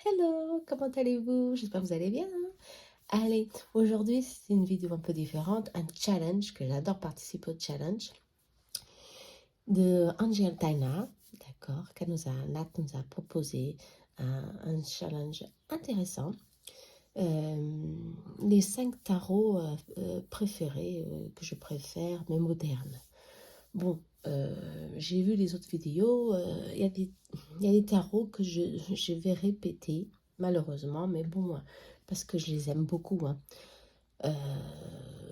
Hello, comment allez-vous? J'espère que vous allez bien. Allez, aujourd'hui c'est une vidéo un peu différente, un challenge, que j'adore participer au challenge, de Angel Taina, d'accord, Nat nous a proposé un challenge intéressant. Les 5 tarots préférés, que je préfère, mais modernes. Bon, j'ai vu les autres vidéos, il y a des tarots que je vais répéter, malheureusement, mais bon, parce que je les aime beaucoup. Hein.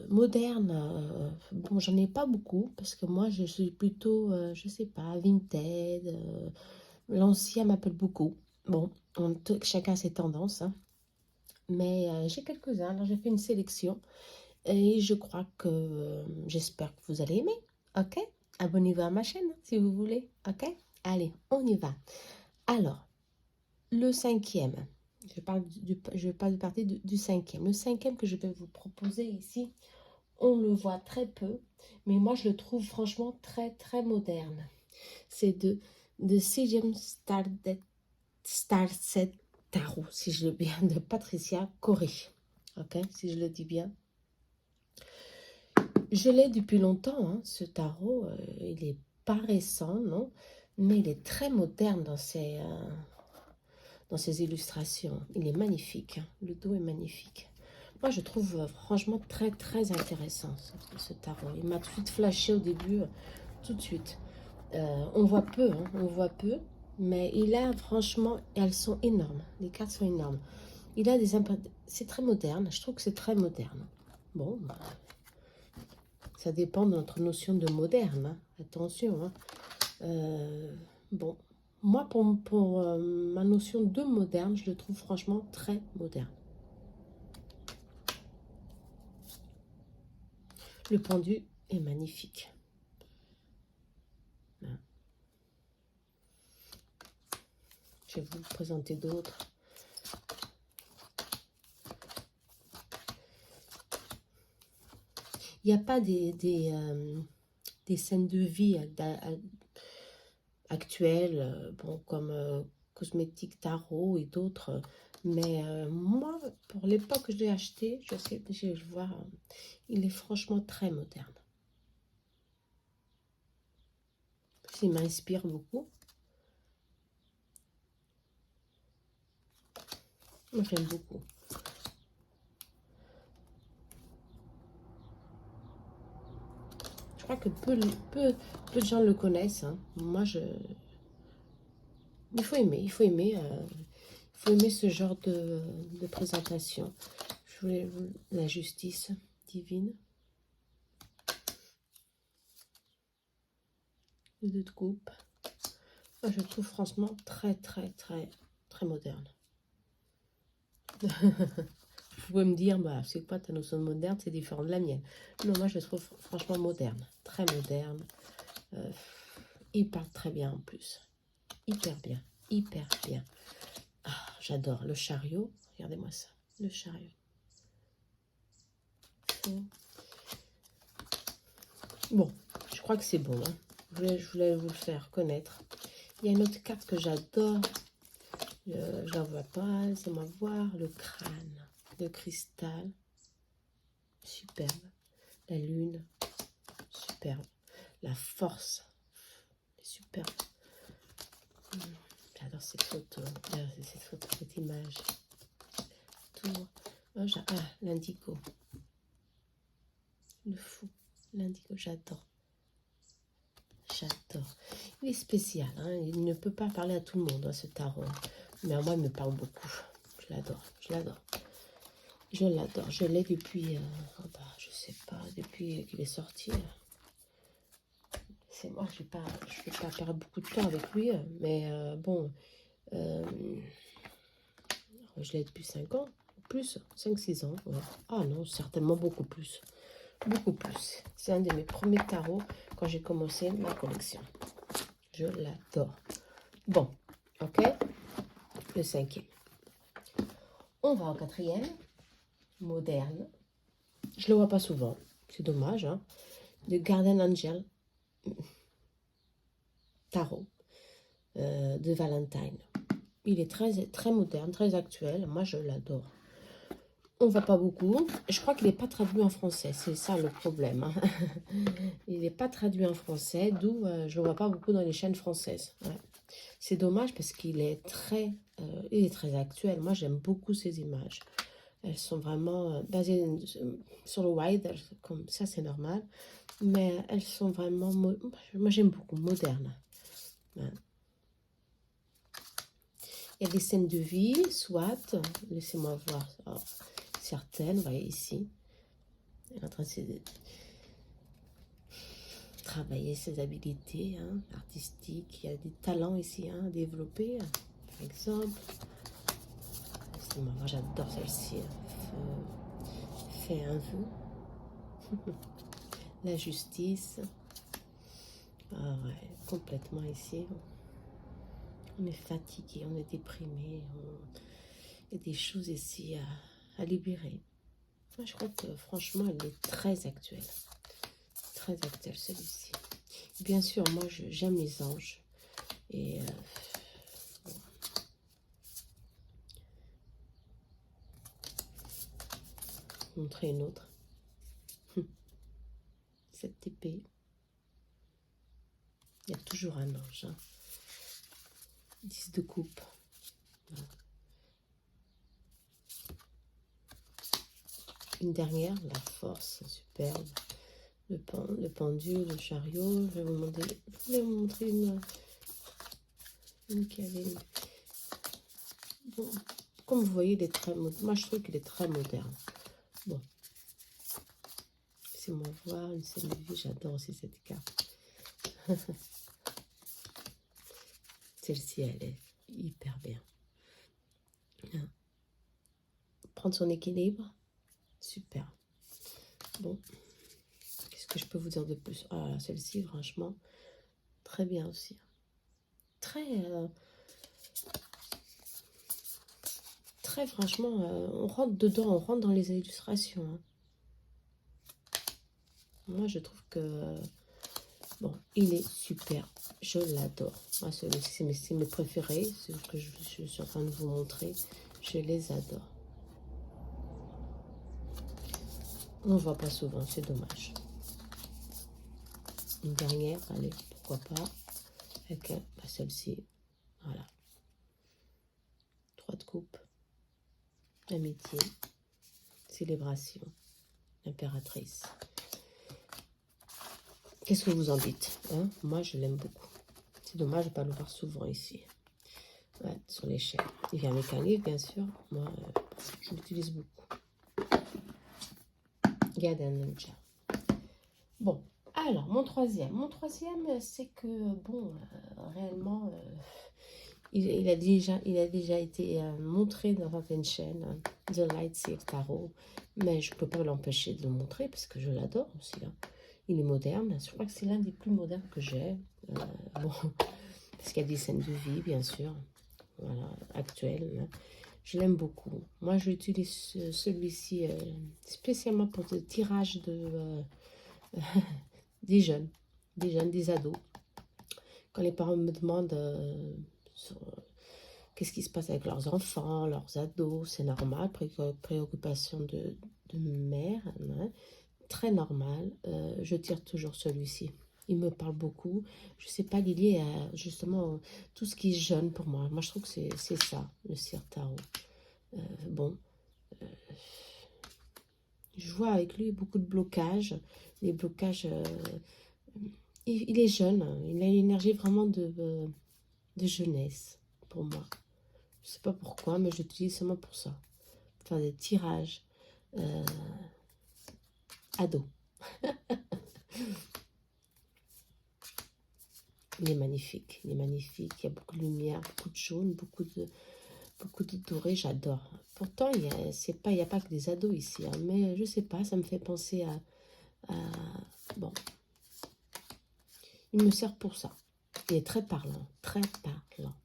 Moderne, bon, j'en ai pas beaucoup, parce que moi, je suis plutôt, je sais pas, vintage, l'ancien m'appelle beaucoup. Bon, chacun ses tendances, hein. Mais j'ai quelques-uns, alors j'ai fait une sélection, et je crois que, j'espère que vous allez aimer, ok? Abonnez-vous à ma chaîne si vous voulez, ok? Allez, on y va. Alors, le cinquième, je parle de partie du cinquième. Le cinquième que je vais vous proposer ici, on le voit très peu, mais moi je le trouve franchement très très moderne. C'est de CGM Starset Tarot, si je le dis bien, de Patricia Corey. Ok, si je le dis bien. Je l'ai depuis longtemps, hein, ce tarot. Il est pas récent, non, mais il est très moderne dans ses illustrations. Il est magnifique, hein. Le dos est magnifique. Moi, je trouve franchement très très intéressant ce tarot. Il m'a tout de suite flashé au début, tout de suite. On voit peu, hein, on voit peu, mais il a franchement, elles sont énormes. Les cartes sont énormes. Il a des c'est très moderne. Je trouve que c'est très moderne. Bon, ça dépend de notre notion de moderne, hein. Attention. Hein. Bon, moi, pour ma notion de moderne, je le trouve franchement très moderne. Le pendu est magnifique. Je vais vous présenter d'autres. Il n'y a pas des scènes de vie actuelles, bon, comme Cosmétique Tarot et d'autres. Mais moi, pour l'époque que je l'ai acheté, je vois, il est franchement très moderne. Il m'inspire beaucoup. Moi, j'aime beaucoup. Je crois que peu de gens le connaissent. Hein. Moi, il faut aimer, il faut aimer. Il faut aimer ce genre de présentation. Je voulais la justice divine. Les deux de coupe. Moi, je trouve franchement très, très, très, très moderne. Vous pouvez me dire, bah, c'est quoi ta notion de moderne? C'est différent de la mienne. Non, moi, je le trouve franchement moderne. Très moderne. Il parle très bien en plus. Hyper bien. Hyper bien. Ah, j'adore le chariot. Regardez-moi ça. Le chariot. Bon, je crois que c'est bon. Hein. Je voulais vous le faire connaître. Il y a une autre carte que j'adore. Je la vois pas. Laissez-moi voir. Le crâne. Le cristal. Superbe. La lune. Superbe. La force. Superbe. J'adore cette photo. Cette image. Tout. Oh, l'indigo. Le fou. L'indigo, j'adore. J'adore. Il est spécial. Hein. Il ne peut pas parler à tout le monde, hein, ce tarot. Mais à moi, il me parle beaucoup. Je l'adore. Je l'adore. Je l'adore. Je l'ai depuis, je sais pas, depuis qu'il est sorti. C'est moi, je vais pas perdre beaucoup de temps avec lui. Mais bon, je l'ai depuis 5 ans. Plus, 5-6 ans. Ouais. Ah non, certainement beaucoup plus. Beaucoup plus. C'est un de mes premiers tarots quand j'ai commencé ma collection. Je l'adore. Bon, ok. Le cinquième. On va au quatrième. Moderne. Je le vois pas souvent. C'est dommage. Hein. De Garden Angel. Tarot. De Valentine. Il est très moderne, très actuel. Moi, je l'adore. On ne voit pas beaucoup. Je crois qu'il n'est pas traduit en français. C'est ça le problème. Hein. Il n'est pas traduit en français, d'où je ne le vois pas beaucoup dans les chaînes françaises. Ouais. C'est dommage parce qu'il est il est très actuel. Moi, j'aime beaucoup ces images. Elles sont vraiment basées sur le wide, comme ça, c'est normal. Mais elles sont vraiment, moi, j'aime beaucoup, modernes. Ouais. Il y a des scènes de vie, soit, laissez-moi voir certaines, vous voyez ici. Elle est en train de travailler ses habilités artistiques. Il y a des talents ici à développer, par exemple. Laissez-moi voir, j'adore celle-ci. Fait un vœu. La justice. Ah ouais, complètement ici. On est fatigué, on est déprimé. Il y a des choses ici à libérer. Moi, je crois que franchement, elle est très actuelle. Très actuelle, celui-ci. Bien sûr, moi, j'aime les anges. Et bon. Montrer une autre. Cette épée. Il y a toujours un ange. 10 de coupe. Voilà. Une dernière, la force, superbe. Le pendule, le chariot. Je voulais vous montrer une qui avait une... Bon, comme vous voyez, il est très moderne. Moi, je trouve qu'il est très moderne. Bon. C'est mon voir, une scène de vie. J'adore aussi cette carte. Celle-ci, elle est hyper bien. Prendre son équilibre. Super. Bon. Qu'est-ce que je peux vous dire de plus? Ah, celle-ci, franchement, très bien aussi. Très franchement, on rentre dedans, on rentre dans les illustrations. Hein. Moi, je trouve que... bon, il est super. Je l'adore. Moi, celui-ci, c'est mes préférés. Ce que je suis en train de vous montrer. Je les adore. On ne voit pas souvent, c'est dommage. Une dernière, allez, pourquoi pas. Avec celle-ci, voilà. 3 de coupe. Amitié. Célébration. Impératrice. Qu'est-ce que vous en dites hein? Moi, je l'aime beaucoup. C'est dommage de ne pas le voir souvent ici. Ouais, sur les chaînes. Il vient avec un livre, bien sûr. Moi, je l'utilise beaucoup. Garden Ninja. Bon, alors, mon troisième. Mon troisième, c'est que, bon, réellement, il a déjà été montré dans certaines chaînes, The Light Save Tarot. Mais je ne peux pas l'empêcher de le montrer parce que je l'adore aussi. Hein. Il est moderne. Je crois que c'est l'un des plus modernes que j'ai. Bon, parce qu'il y a des scènes de vie, bien sûr. Voilà, actuelles. Hein. Je l'aime beaucoup. Moi, j'utilise celui-ci spécialement pour le tirage des jeunes, des ados. Quand les parents me demandent qu'est-ce qui se passe avec leurs enfants, leurs ados, c'est normal, préoccupation de mère, hein, très normal. Je tire toujours celui-ci. Il me parle beaucoup. Je ne sais pas, il est lié à justement tout ce qui est jeune pour moi. Moi, je trouve que c'est ça, le Sire Tarot. Bon, je vois avec lui beaucoup de blocages. Les blocages, il est jeune. Il a une énergie vraiment de jeunesse pour moi. Je ne sais pas pourquoi, mais j'utilise seulement pour ça. Pour faire des tirages ados. Il est magnifique. Il est magnifique. Il y a beaucoup de lumière, beaucoup de jaune, beaucoup de doré. J'adore. Pourtant, il n'y a pas que des ados ici. Hein, mais je ne sais pas, ça me fait penser bon. Il me sert pour ça. Il est très parlant. Très parlant.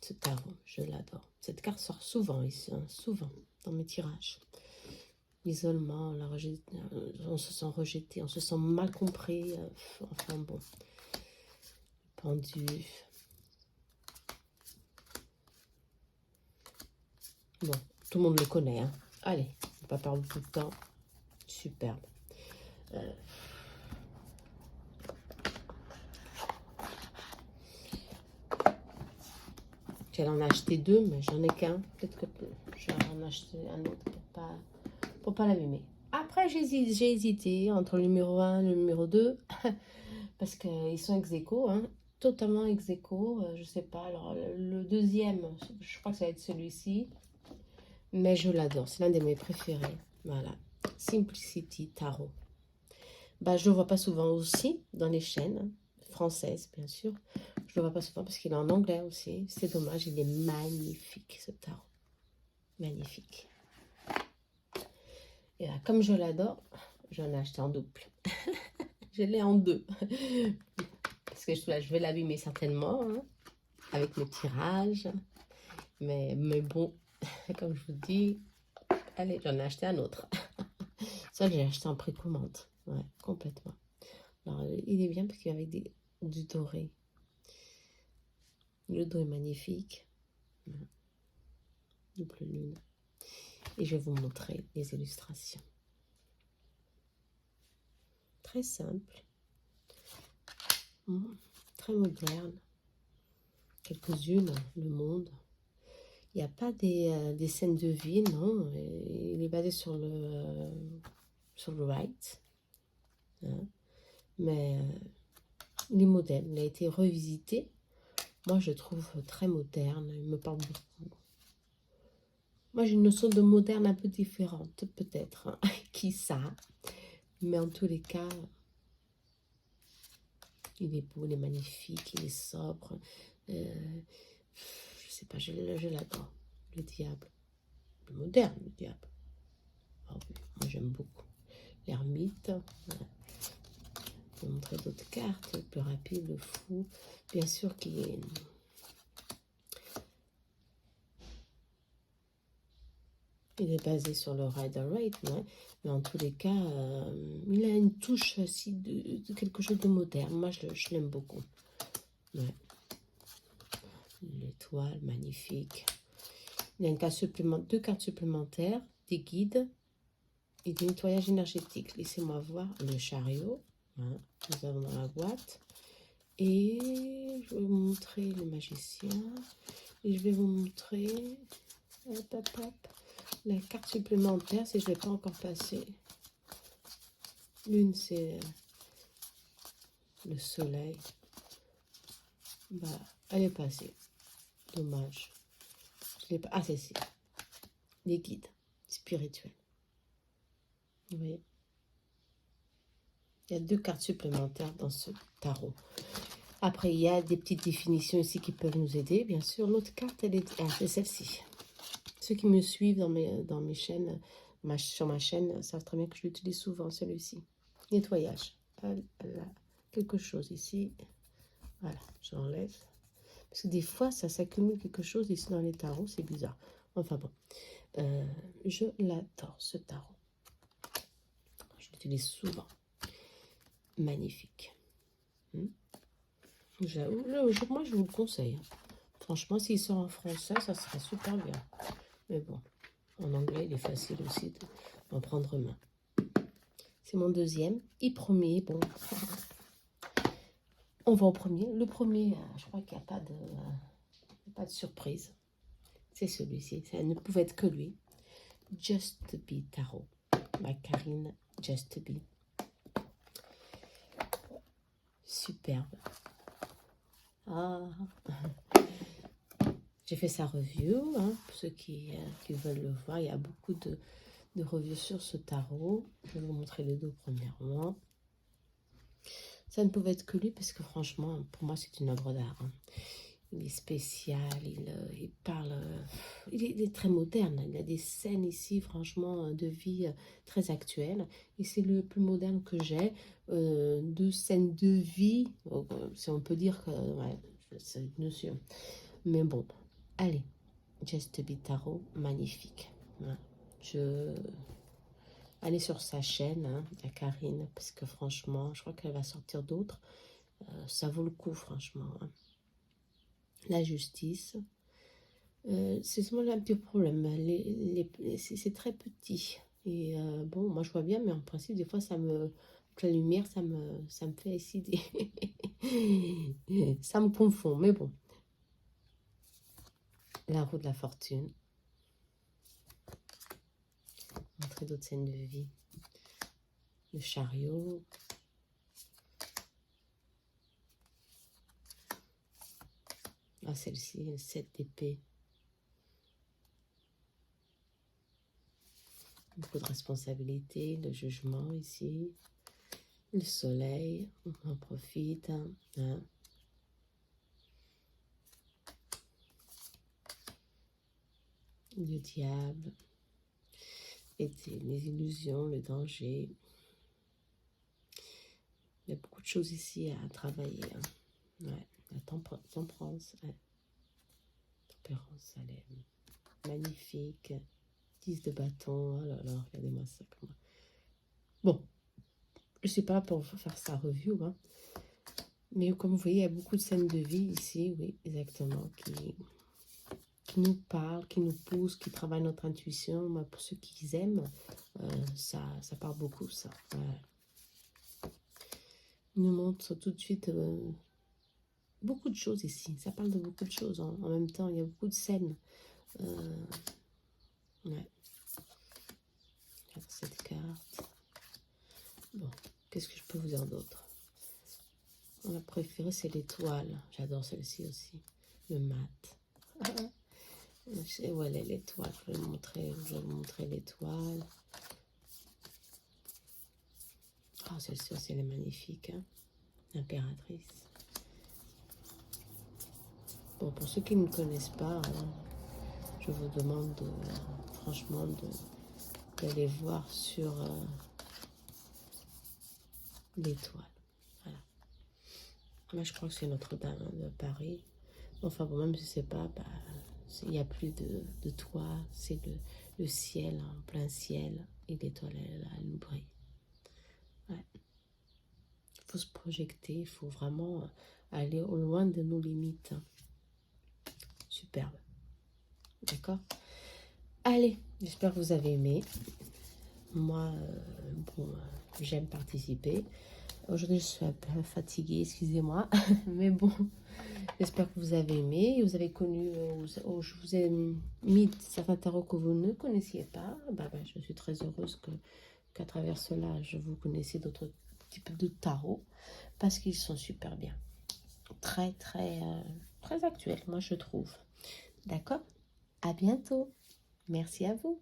Ce tarot, je l'adore. Cette carte sort souvent ici. Hein, souvent dans mes tirages. L'isolement, on se sent rejeté, on se sent mal compris. Enfin bon. Pendu. Bon, tout le monde le connaît, hein. Allez, on va pas perdre tout le temps. Superbe. J'allais en acheter deux, mais j'en ai qu'un. Peut-être que je vais en acheter un autre pour pas l'abîmer. Après, j'ai hésité entre le numéro 1 et le numéro 2. Parce qu'ils sont ex aequo, hein. Totalement ex aequo. Je sais pas. Alors, le deuxième, je crois que ça va être celui-ci. Mais je l'adore. C'est l'un de mes préférés. Voilà. Simplicity Tarot. Bah, je le vois pas souvent aussi dans les chaînes françaises, bien sûr. Je le vois pas souvent parce qu'il est en anglais aussi. C'est dommage, il est magnifique ce tarot. Magnifique. Et là, comme je l'adore, j'en ai acheté en double. Je l'ai en deux. Parce que je vais l'abîmer certainement, hein, avec mes tirages. Mais bon, comme je vous dis, allez, j'en ai acheté un autre. Ça, j'ai acheté en précommande. Ouais, complètement. Alors, il est bien parce qu'il y avait du doré. Le dos est magnifique. Double lune. Et je vais vous montrer les illustrations. Très simple. Très moderne. Quelques-unes, le monde. Il n'y a pas des scènes de vie, non. Il est basé sur le right. Hein. Mais il est moderne. Il a été revisité. Moi, je le trouve très moderne. Il me parle beaucoup. Moi, j'ai une notion de moderne un peu différente, peut-être. Hein. Qui ça? Mais en tous les cas, il est beau, il est magnifique, il est sobre. Je sais pas, je l'adore. Le diable. Le moderne, le diable. Oh, oui, moi, j'aime beaucoup. L'ermite. Voilà. Je vais montrer d'autres cartes. Le plus rapide, le fou. Bien sûr qu'il est... Il est basé sur le Rider-Waite, ouais. Mais en tous les cas, il a une touche aussi de quelque chose de moderne. Moi, je l'aime beaucoup. Ouais. L'étoile, magnifique. Il y a une carte deux cartes supplémentaires, des guides et des nettoyages énergétiques. Laissez-moi voir le chariot. Hein, nous avons dans la boîte. Et je vais vous montrer le magicien. Et je vais vous montrer... Hop, hop, hop. La carte supplémentaire, si je ne l'ai pas encore passée. L'une, c'est le soleil. Bah, elle est passée. Dommage. Je l'ai pas. Ah, c'est ici. Les guides spirituels. Vous voyez? Il y a deux cartes supplémentaires dans ce tarot. Après, il y a des petites définitions ici qui peuvent nous aider. Bien sûr, l'autre carte, elle est... Ah, c'est celle-ci. Ceux qui me suivent dans mes chaînes, sur ma chaîne, savent très bien que je l'utilise souvent, celui-ci. Nettoyage. Voilà. Quelque chose ici. Voilà, j'enlève. Parce que des fois, ça s'accumule quelque chose ici dans les tarots, c'est bizarre. Enfin bon, je l'adore, ce tarot. Je l'utilise souvent. Magnifique. Moi, je vous le conseille. Franchement, s'il sort en français, ça serait super bien. Mais bon, en anglais, il est facile aussi d'en prendre main. C'est mon deuxième. Et premier, bon. On va au premier. Le premier, je crois qu'il n'y a pas de surprise. C'est celui-ci. Ça ne pouvait être que lui. Just Be Tarot. By Karine Just Be. Superbe. Ah. J'ai fait sa review, hein, pour ceux qui veulent le voir. Il y a beaucoup de reviews sur ce tarot. Je vais vous montrer les deux premièrement. Ça ne pouvait être que lui parce que franchement, pour moi, c'est une œuvre d'art. Hein. Il est spécial, il parle... il est très moderne. Il y a des scènes ici, franchement, de vie très actuelles. Et c'est le plus moderne que j'ai. De scènes de vie, si on peut dire que... Ouais, c'est une notion. Mais bon, allez. Just Be Tarot, magnifique. Ouais. Allez sur sa chaîne, hein, à Karine, parce que franchement, je crois qu'elle va sortir d'autres. Ça vaut le coup, franchement. Hein. La justice, C'est seulement un petit problème. C'est très petit. Et bon, moi je vois bien, mais en principe, des fois, avec la lumière, ça me fait ici ça me confond. Mais bon, la roue de la fortune. Montrer d'autres scènes de vie. Le chariot. Ah, celle-ci, le 7 d'épée. Beaucoup de responsabilités, de jugement ici. Le soleil, on en profite. Hein. Le diable. Et les illusions, le danger. Il y a beaucoup de choses ici à travailler. Hein. Ouais, la temperance. Ouais. Tempérance, elle est magnifique. 10 de bâton. Oh là là, regardez-moi ça. Bon, je ne sais pas pour faire sa review. Hein. Mais comme vous voyez, il y a beaucoup de scènes de vie ici. Oui, exactement. Qui nous parlent, qui nous poussent, qui travaillent notre intuition. Moi, pour ceux qui aiment, ça parle beaucoup, ça. Ouais. Il nous montre tout de suite beaucoup de choses ici. Ça parle de beaucoup de choses en même temps. Il y a beaucoup de scènes. Ouais. Cette carte. Bon, qu'est-ce que je peux vous dire d'autre? Ma préférée, c'est l'étoile. J'adore celle-ci aussi. Le mat. Je sais où elle est, l'étoile. Je vais vous montrer l'étoile. Oh, celle-ci aussi, elle est magnifique. Hein? L'impératrice. Bon, pour ceux qui ne connaissent pas, hein, je vous demande franchement d'aller voir sur l'étoile. Voilà. Moi, je crois que c'est Notre-Dame de Paris. Enfin, bon, même si c'est pas, bah, il n'y a plus de toit, c'est le ciel, en plein ciel, et l'étoile, elle nous brille. Ouais. Il faut se projeter, il faut vraiment aller au loin de nos limites. Superbe. D'accord? Allez, j'espère que vous avez aimé. Moi, bon, j'aime participer. Aujourd'hui, je suis un peu fatiguée, excusez-moi. Mais bon, j'espère que vous avez aimé. Vous avez connu, je vous ai mis certains tarots que vous ne connaissiez pas. Je suis très heureuse qu'à travers cela, je vous connaissez d'autres types de tarots. Parce qu'ils sont super bien. Très, très, très actuels, moi, je trouve. D'accord? À bientôt. Merci à vous.